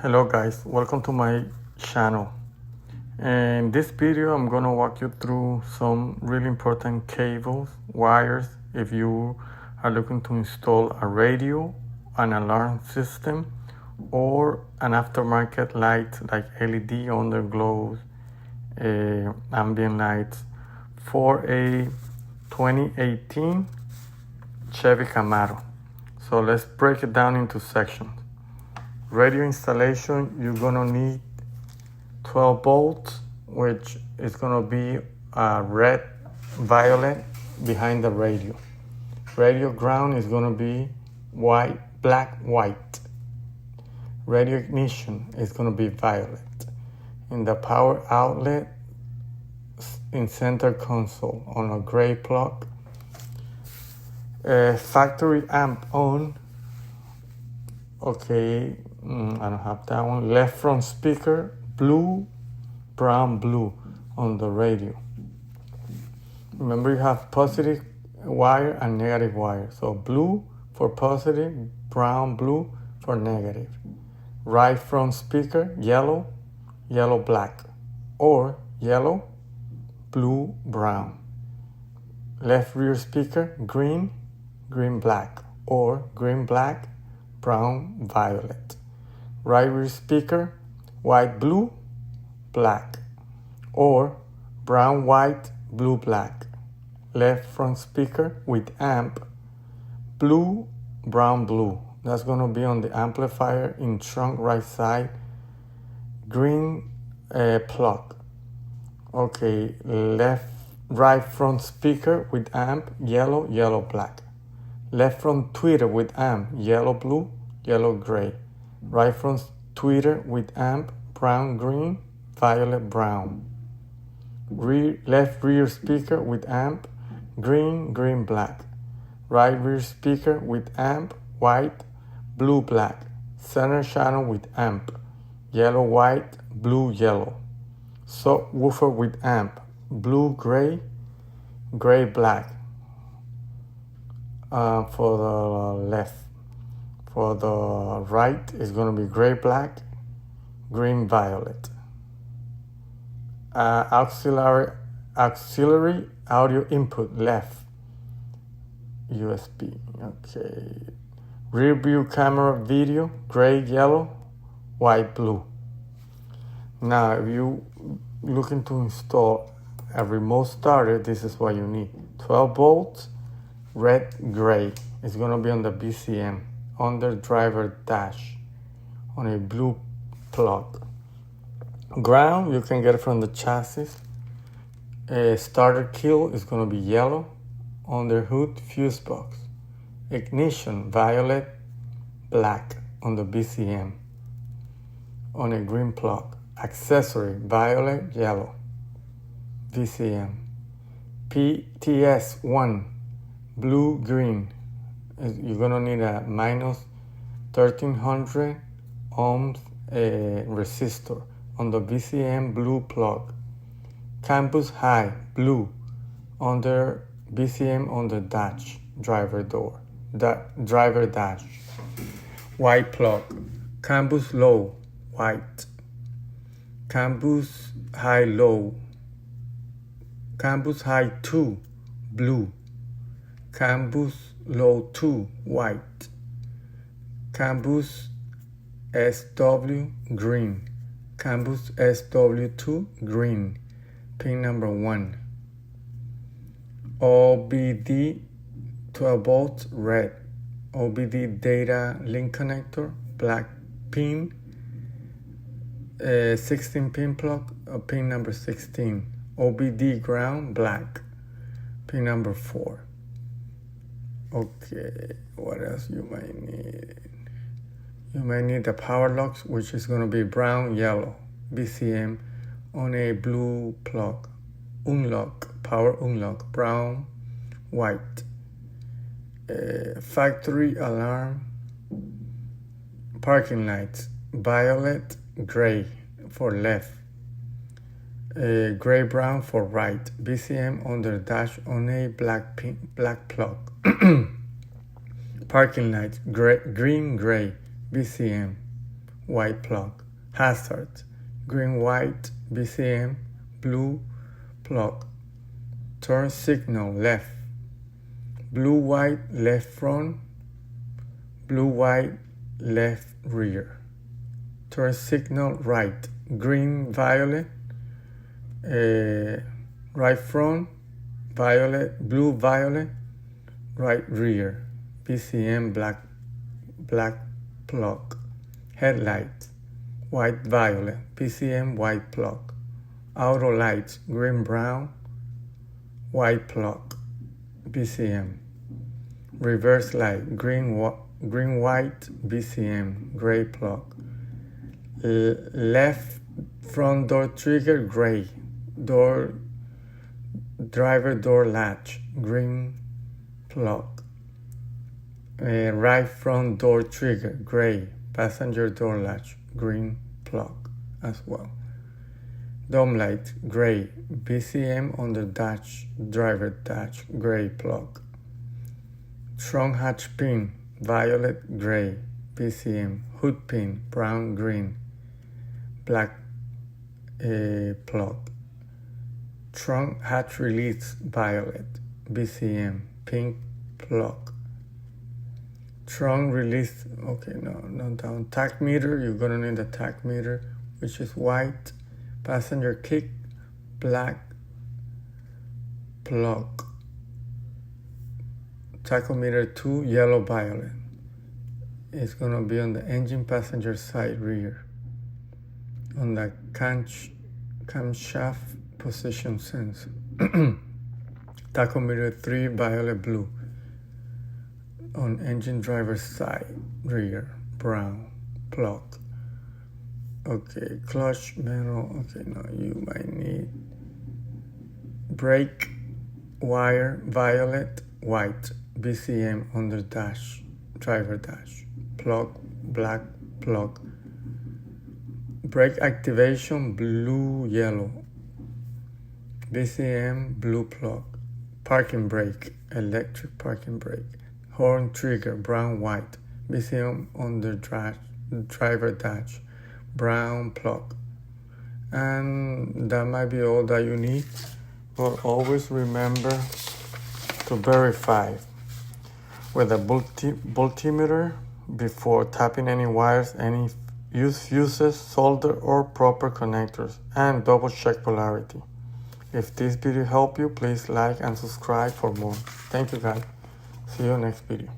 Hello guys, welcome to my channel. In this video I'm gonna walk you through some really important cables, wires, if you are looking to install a radio, an alarm system, or an aftermarket light like LED underglows, ambient lights for a 2018 Chevy Camaro. So let's break it down into sections. Radio installation, you're gonna need 12 volts, which is gonna be red, violet behind the radio. Radio ground is gonna be white, black, white. Radio ignition is gonna be violet. In the power outlet, in center console on a gray plug. Factory amp on. Okay, I don't have that one. Left front speaker, blue, brown, blue on the radio. Remember, you have positive wire and negative wire. So blue for positive, brown, blue for negative. Right front speaker, yellow, yellow, black, or yellow, blue, brown. Left rear speaker, green, green, black, or green, black, brown, violet. Right rear speaker, white, blue, black, or brown, white, blue, black. Left front speaker with amp, blue, brown, blue. That's gonna be on the amplifier in trunk right side, green plug. Okay, right front speaker with amp, yellow, yellow, black. Left front tweeter with amp, yellow, blue, yellow, gray. Right front tweeter with amp, brown, green, violet, brown. Left rear speaker with amp, green, green, black. Right rear speaker with amp, white, blue, black. Center channel with amp, yellow, white, blue, yellow. Subwoofer with amp, blue, gray, gray, black. For the left. For the right is going to be gray, black, green, violet. Auxiliary audio input left, USB. Okay. Rear view camera video, gray, yellow, white, blue. Now, if you looking to install a remote starter, this is what you need. 12 volts, red, gray. It's going to be on the BCM, under driver dash, on a blue plug. Ground, you can get it from the chassis. Starter kill is going to be yellow, under hood fuse box. Ignition, violet, black on the BCM, on a green plug. Accessory, violet, yellow, VCM. PTS1, blue, green. You're gonna need a minus 1300 ohms resistor on the VCM blue plug. Canbus high, blue, under BCM on the dash, driver door, driver dash. White plug. Canbus low, white. Canbus high, low. Canbus high 2, blue. Canbus low 2, white. Canbus SW, green. Canbus SW2, green. Pin number 1. OBD 12 volts, red. OBD data link connector, black pin. 16 pin plug, pin number 16. OBD ground, black. Pin number 4. Okay, what else you might need? You might need the power locks, which is going to be brown, yellow, BCM on a blue plug. Unlock, power unlock, brown, white. Factory alarm, parking lights, violet, gray for left. Gray, brown for right. BCM under dash on a black plug. Parking lights, green, gray, BCM. white plug. Hazard, green, white, BCM, blue plug. Turn signal left, blue, white, left front, blue, white, left rear. Turn signal right, green, violet, right front, violet, blue, violet, right rear. BCM, black plug. Headlight, white, violet, BCM, white plug. Auto lights, green, brown, white plug, BCM. Reverse light, green, white, BCM, gray plug. Left front door trigger, gray. Driver door latch, green plug. Right front door trigger, gray. Passenger door latch, green plug as well. Dome light, gray. BCM on the dash, driver dash, gray plug. Trunk hatch pin, violet, gray. BCM. Hood pin, brown, green, black plug. Trunk hatch release, violet. BCM. Pink plug. Trunk release, okay, no down. Tachometer, you're gonna need a tachometer, which is white. Passenger kick, black plug. Tachometer 2, yellow, violet. It's gonna be on the engine passenger side rear. On the camshaft position sensor. Tachometer 3, violet, blue. On engine driver's side rear, brown plug. Okay, clutch metal. Okay, no, you might need brake wire, violet, white, BCM on the dash, driver dash, plug, black plug. Brake activation, blue, yellow, BCM, blue plug. Parking brake, electric parking brake. Horn trigger, brown, white, BCM on the driver dash, brown plug. And that might be all that you need, but always remember to verify with a multimeter before tapping any wires, any fuses, solder or proper connectors, and double check polarity. If this video helped you, please like and subscribe for more. Thank you guys. See you next video.